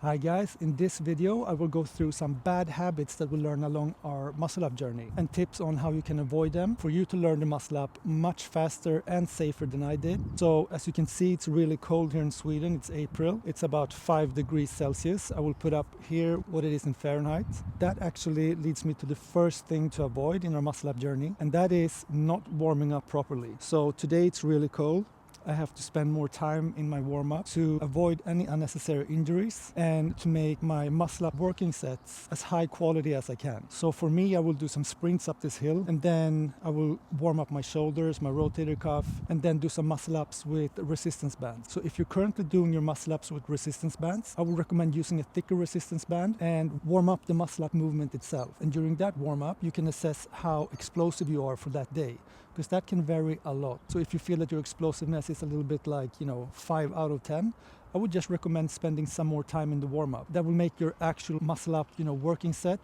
Hi guys, in this video I will go through some bad habits that we learn along our muscle up journey and tips on how you can avoid them for you to learn the muscle up much faster and safer than I did. So as you can see, it's really cold here in Sweden. It's April. It's about 5 degrees Celsius. I will put up here what it is in Fahrenheit. That actually leads me to the first thing to avoid in our muscle up journey, and that is not warming up properly. So today it's really cold. I have to spend more time in my warm-up to avoid any unnecessary injuries and to make my muscle-up working sets as high quality as I can. So for me, I will do some sprints up this hill, and then I will warm up my shoulders, my rotator cuff, and then do some muscle-ups with resistance bands. So if you're currently doing your muscle-ups with resistance bands, I would recommend using a thicker resistance band and warm up the muscle-up movement itself. And during that warm-up, you can assess how explosive you are for that day, because that can vary a lot. So if you feel that your explosiveness is a little bit like, 5 out of 10, I would just recommend spending some more time in the warm-up. That will make your actual muscle up, working set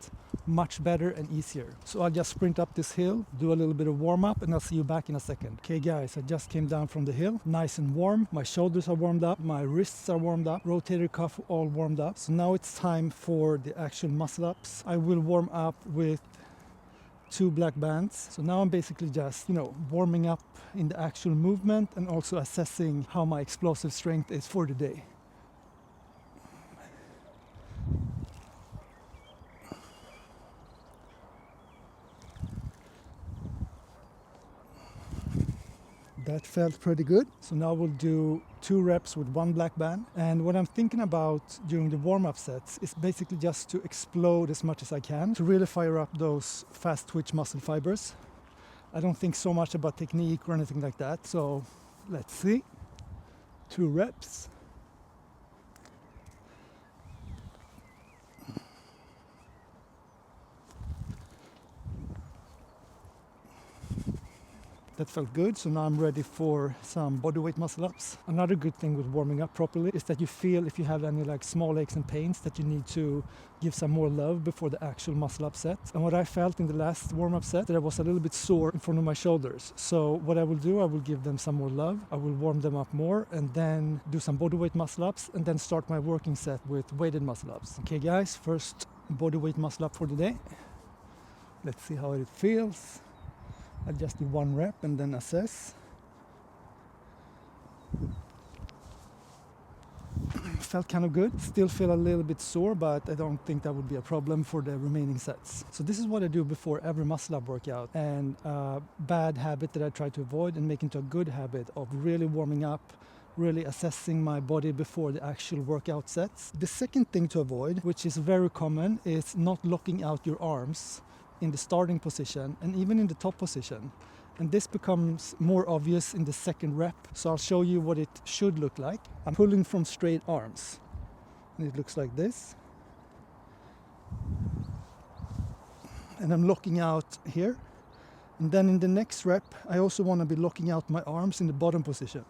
much better and easier. So I'll just sprint up this hill, do a little bit of warm-up, and I'll see you back in a second. Okay guys, I just came down from the hill, nice and warm. My shoulders are warmed up, my wrists are warmed up, rotator cuff all warmed up. So now it's time for the actual muscle ups. I will warm up with 2 black bands. So now I'm basically just, warming up in the actual movement and also assessing how my explosive strength is for the day. That felt pretty good. So now we'll do 2 reps with 1 black band. And what I'm thinking about during the warm-up sets is basically just to explode as much as I can, to really fire up those fast twitch muscle fibers. I don't think so much about technique or anything like that. So let's see. 2 reps. That felt good, so now I'm ready for some bodyweight muscle ups. Another good thing with warming up properly is that you feel if you have any small aches and pains that you need to give some more love before the actual muscle up set. And what I felt in the last warm-up set, that I was a little bit sore in front of my shoulders. So what I will do, I will give them some more love. I will warm them up more and then do some bodyweight muscle ups and then start my working set with weighted muscle ups. Okay guys, first bodyweight muscle up for the day. Let's see how it feels. I'll just do 1 rep and then assess. Felt kind of good. Still feel a little bit sore, but I don't think that would be a problem for the remaining sets. So this is what I do before every muscle up workout, and a bad habit that I try to avoid and make into a good habit of really warming up, really assessing my body before the actual workout sets. The second thing to avoid, which is very common, is not locking out your arms in the starting position and even in the top position. And this becomes more obvious in the second rep. So I'll show you what it should look like. I'm pulling from straight arms and it looks like this. And I'm locking out here. And then in the next rep, I also want to be locking out my arms in the bottom position.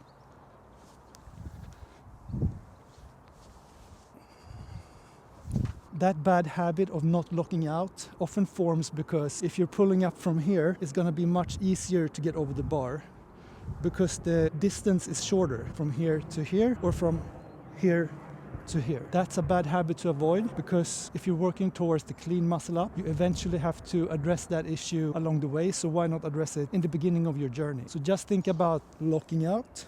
That bad habit of not locking out often forms because if you're pulling up from here, it's going to be much easier to get over the bar because the distance is shorter from here to here or from here to here. That's a bad habit to avoid because if you're working towards the clean muscle up, you eventually have to address that issue along the way. So why not address it in the beginning of your journey? So just think about locking out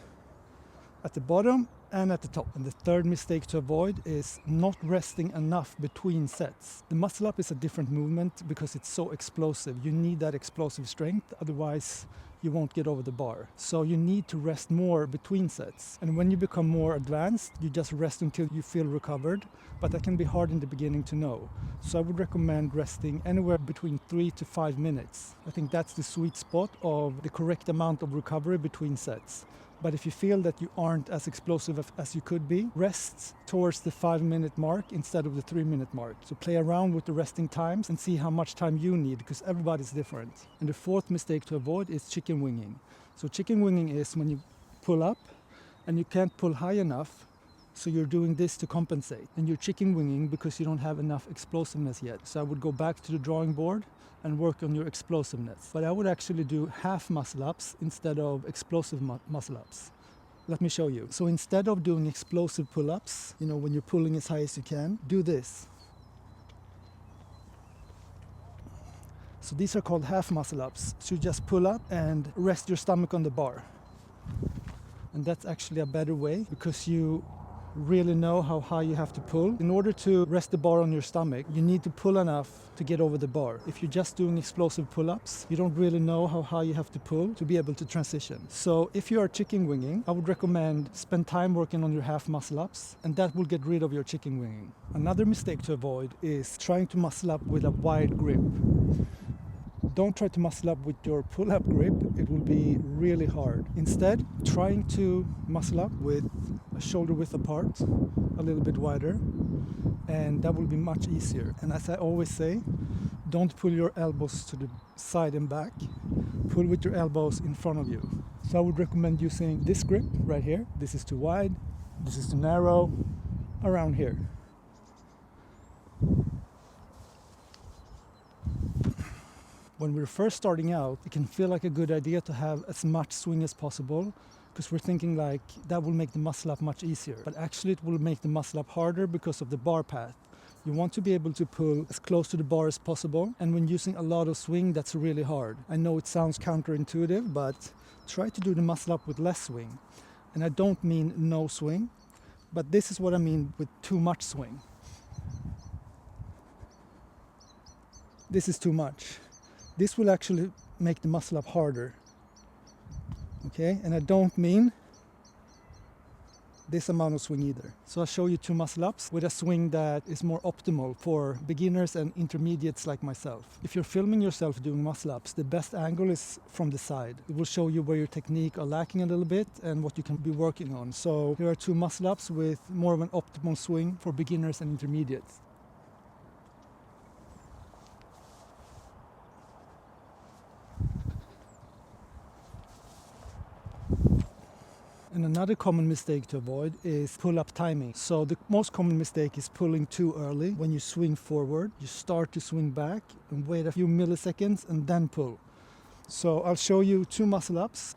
at the bottom and at the top. And the third mistake to avoid is not resting enough between sets. The muscle up is a different movement because it's so explosive. You need that explosive strength, otherwise you won't get over the bar. So you need to rest more between sets. And when you become more advanced, you just rest until you feel recovered, but that can be hard in the beginning to know. So I would recommend resting anywhere between 3 to 5 minutes. I think that's the sweet spot of the correct amount of recovery between sets. But if you feel that you aren't as explosive as you could be, rest towards the 5-minute mark instead of the 3-minute mark. So play around with the resting times and see how much time you need, because everybody's different. And the fourth mistake to avoid is chicken winging. So chicken winging is when you pull up and you can't pull high enough, so you're doing this to compensate. And you're chicken winging because you don't have enough explosiveness yet. So I would go back to the drawing board and work on your explosiveness. But I would actually do half muscle ups instead of explosive muscle ups. Let me show you. So instead of doing explosive pull-ups, when you're pulling as high as you can, do this. So these are called half muscle ups. So you just pull up and rest your stomach on the bar. And that's actually a better way because you really know how high you have to pull. In order to rest the bar on your stomach, you need to pull enough to get over the bar. If you're just doing explosive pull-ups, you don't really know how high you have to pull to be able to transition. So if you are chicken winging, I would recommend spend time working on your half muscle ups, and that will get rid of your chicken winging. Another mistake to avoid is trying to muscle up with a wide grip. Don't try to muscle up with your pull-up grip, it will be really hard. Instead, trying to muscle up with a shoulder width apart, a little bit wider, and that will be much easier. And as I always say, don't pull your elbows to the side and back, pull with your elbows in front of you. So I would recommend using this grip right here. This is too wide, this is too narrow, around here. When we're first starting out, it can feel like a good idea to have as much swing as possible because we're thinking like that will make the muscle up much easier. But actually it will make the muscle up harder because of the bar path. You want to be able to pull as close to the bar as possible, and when using a lot of swing, that's really hard. I know it sounds counterintuitive, but try to do the muscle up with less swing. And I don't mean no swing, but this is what I mean with too much swing. This is too much. This will actually make the muscle up harder. Okay, and I don't mean this amount of swing either. So I'll show you 2 muscle ups with a swing that is more optimal for beginners and intermediates like myself. If you're filming yourself doing muscle ups, the best angle is from the side. It will show you where your technique are lacking a little bit and what you can be working on. So here are 2 muscle ups with more of an optimal swing for beginners and intermediates. And another common mistake to avoid is pull-up timing. So the most common mistake is pulling too early. When you swing forward, you start to swing back and wait a few milliseconds and then pull. So I'll show you 2 muscle ups.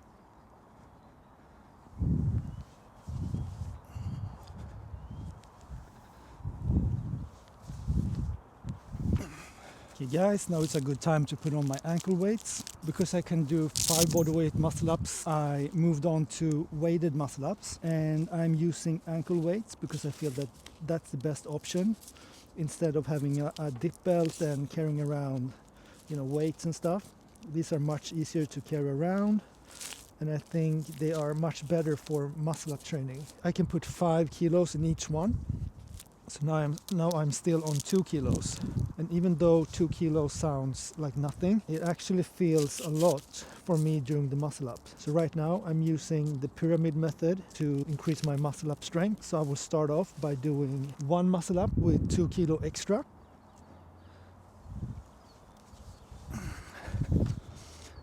Okay guys, now it's a good time to put on my ankle weights. Because I can do 5 bodyweight muscle ups, I moved on to weighted muscle ups, and I'm using ankle weights because I feel that that's the best option instead of having a dip belt and carrying around, weights and stuff. These are much easier to carry around, and I think they are much better for muscle up training. I can put 5 kilos in each one. So now I'm still on 2 kilos. And even though 2 kilos sounds like nothing, it actually feels a lot for me during the muscle up. So right now I'm using the pyramid method to increase my muscle up strength. So I will start off by doing 1 muscle up with 2 kilo extra.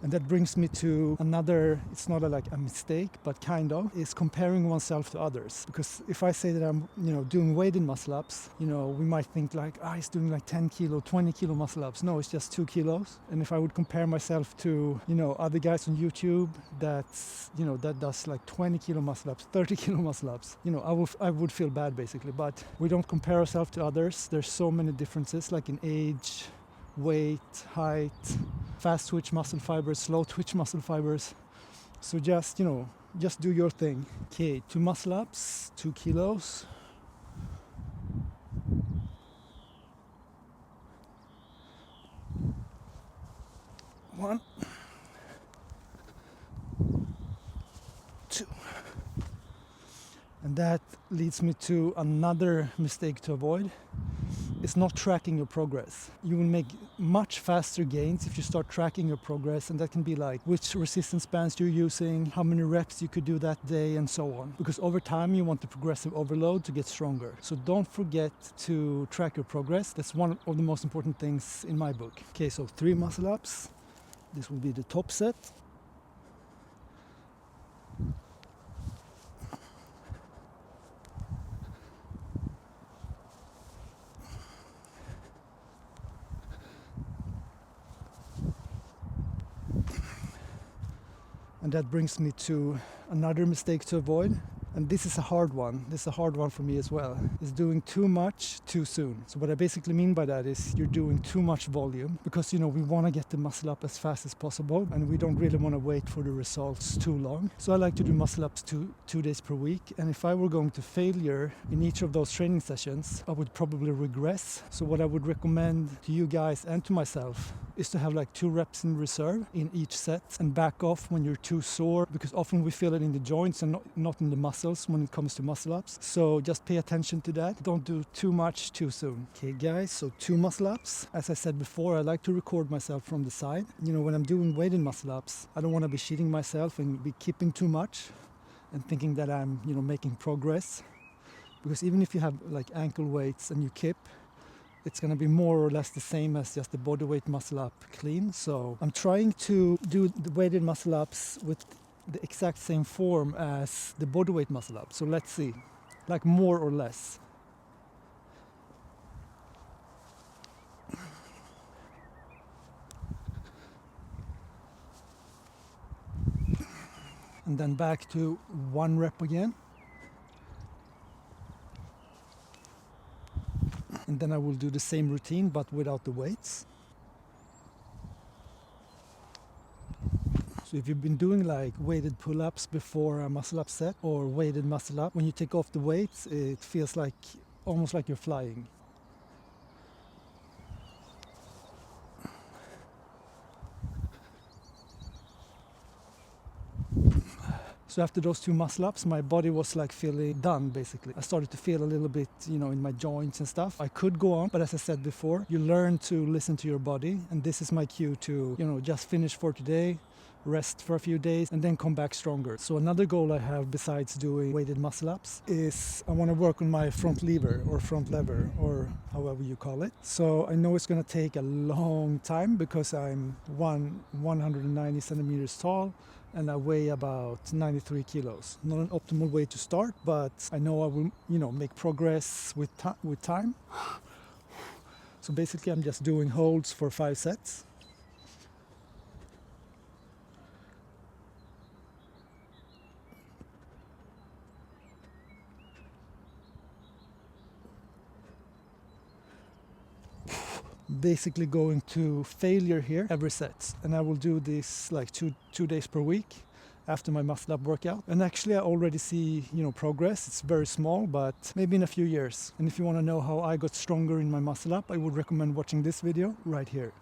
And that brings me to another, it's not like a mistake, but kind of, is comparing oneself to others. Because if I say that I'm, doing weighted muscle ups, we might think like, he's doing like 10 kilo, 20 kilo muscle ups. No, it's just 2 kilos. And if I would compare myself to, other guys on YouTube that's, that does like 20 kilo muscle ups, 30 kilo muscle ups, I would feel bad basically. But we don't compare ourselves to others. There's so many differences like in age, weight, height, fast twitch muscle fibers, slow twitch muscle fibers. So just do your thing. Okay, 2 muscle ups, 2 kilos. One, 2. And that leads me to another mistake to avoid. It's not tracking your progress. You will make much faster gains if you start tracking your progress, and that can be like which resistance bands you're using, how many reps you could do that day, and so on. Because over time you want the progressive overload to get stronger. So don't forget to track your progress. That's one of the most important things in my book. Okay, so 3 muscle ups. This will be the top set. And that brings me to Another mistake to avoid, and this is a hard one, this is a hard one for me as well, is doing too much too soon. So what I basically mean by that is you're doing too much volume, because we want to get the muscle up as fast as possible, and we don't really want to wait for the results too long. So I like to do muscle ups two days per week, and if I were going to failure in each of those training sessions, I would probably regress. So what I would recommend to you guys and to myself is to have like 2 reps in reserve in each set and back off when you're too sore, because often we feel it in the joints and not in the muscles when it comes to muscle ups. So just pay attention to that. Don't do too much too soon. Okay guys, so 2 muscle ups. As I said before, I like to record myself from the side. When I'm doing weighted muscle ups, I don't want to be cheating myself and be keeping too much and thinking that I'm making progress, because even if you have like ankle weights and you kip, it's going to be more or less the same as just the bodyweight muscle up clean. So I'm trying to do the weighted muscle ups with the exact same form as the bodyweight muscle up. So let's see, like more or less. And then back to 1 rep again. And then I will do the same routine but without the weights. So if you've been doing like weighted pull-ups before a muscle up set or weighted muscle up, when you take off the weights, it feels like almost like you're flying. So after those 2 muscle ups, my body was like feeling done basically. I started to feel a little bit, in my joints and stuff. I could go on, but as I said before, you learn to listen to your body, and this is my cue to, just finish for today, rest for a few days, and then come back stronger. So another goal I have besides doing weighted muscle ups is I want to work on my front lever or however you call it. So I know it's going to take a long time because I'm 190 centimeters tall and I weigh about 93 kilos. Not an optimal way to start, but I know I will, make progress with time. So basically I'm just doing holds for 5 sets. Basically going to failure here every set, and I will do this like two days per week after my muscle up workout. And actually I already see progress. It's very small, but maybe in a few years. And if you want to know how I got stronger in my muscle up, I would recommend watching this video right here.